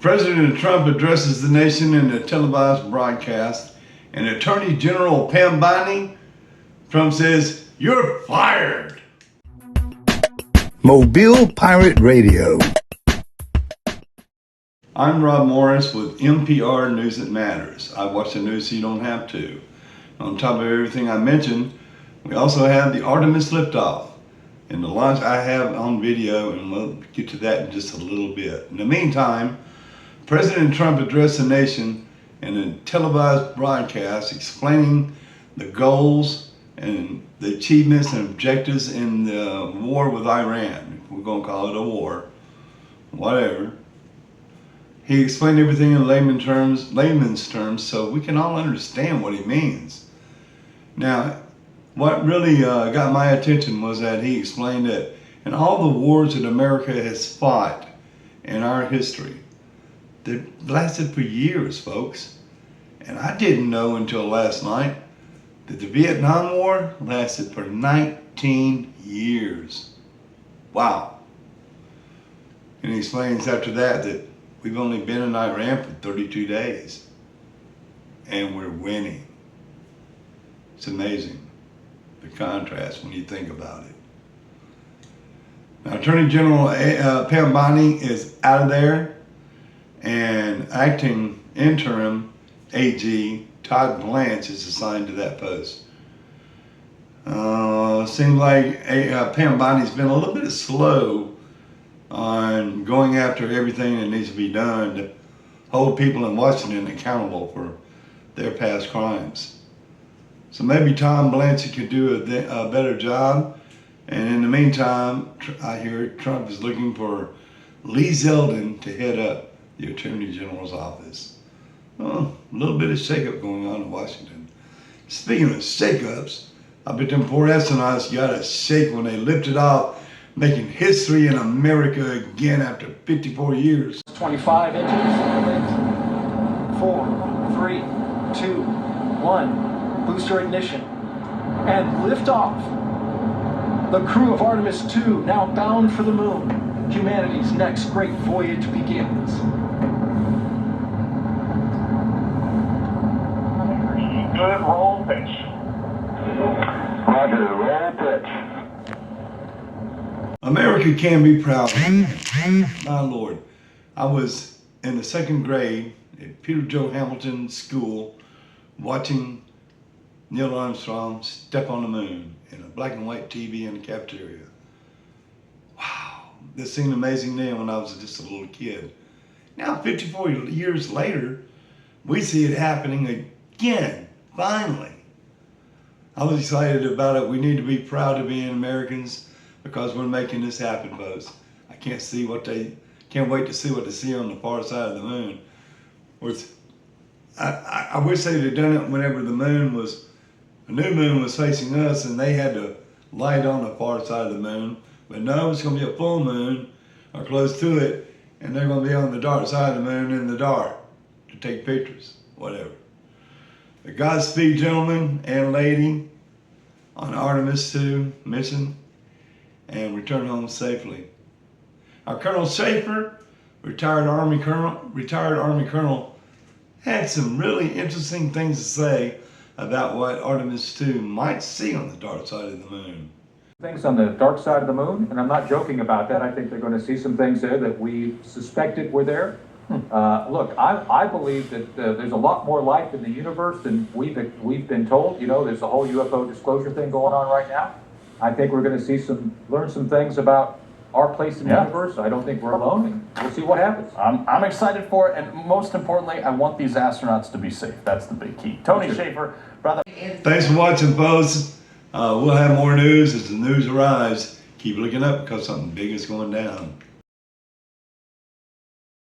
President Trump addresses the nation in a televised broadcast, and Attorney General Pam Bondie, Trump says, "You're fired." Mobile Pirate Radio. I'm Rob Morris with NPR News That Matters. I watch the news so you don't have to. On top of everything I mentioned, we also have the Artemis liftoff. And the launch I have on video, and we'll get to that in just a little bit. In the meantime, President Trump addressed the nation in a televised broadcast explaining the goals and the achievements and objectives in the war with Iran. We're going to call it a war, whatever. He explained everything in layman's terms, so we can all understand what he means. Now, what really got my attention was that he explained that in all the wars that America has fought in our history, that lasted for years, folks. And I didn't know until last night that the Vietnam War lasted for 19 years. Wow. And he explains after that we've only been in Iran for 32 days. And we're winning. It's amazing, the contrast when you think about it. Now, Attorney General Pam Bondie is out of there, and acting interim AG Todd Blanche is assigned to that post. Seems like Pam Bondie's been a little bit slow on going after everything that needs to be done to hold people in Washington accountable for their past crimes. So maybe Tom Blanche could do a better job. And in the meantime, I hear Trump is looking for Lee Zeldin to head up the Attorney General's office. Oh, a little bit of shakeup going on in Washington. Speaking of shakeups, I bet them poor astronauts got a shake when they lifted off, making history in America again after 54 years. 25 inches. 4, 3, 2, 1. Booster ignition. And lift off. The crew of Artemis 2 now bound for the moon. Humanity's next great voyage begins. Good, roll pitch. Roger, roll pitch. America can be proud. My Lord, I was in the second grade at Peter Joe Hamilton School watching Neil Armstrong step on the moon in a black and white TV in the cafeteria. Wow, this seemed amazing then when I was just a little kid. Now, 54 years later, we see it happening again, finally. I was excited about it. We need to be proud to be Americans because we're making this happen, folks. I can't wait to see what they see on the far side of the moon. I wish they'd have done it whenever a new moon was facing us and they had to light on the far side of the moon. But no, it's going to be a full moon or close to it, and they're going to be on the dark side of the moon in the dark to take pictures, whatever. The Godspeed, gentlemen and lady, on Artemis 2 mission, and return home safely. Our Colonel Schaefer, retired Army Colonel, had some really interesting things to say about what Artemis 2 might see on the dark side of the moon. Things on the dark side of the moon, and I'm not joking about that. I think they're going to see some things there that we suspected were there. Look, I believe that there's a lot more life in the universe than we've been told. You know, there's a whole UFO disclosure thing going on right now. I think we're going to learn some things about our place in the universe. I don't think we're alone, and we'll see what happens. I'm excited for it, and most importantly, I want these astronauts to be safe. That's the big key. Tony Schaefer, brother. Thanks for watching, folks. We'll have more news as the news arrives. Keep looking up because something big is going down.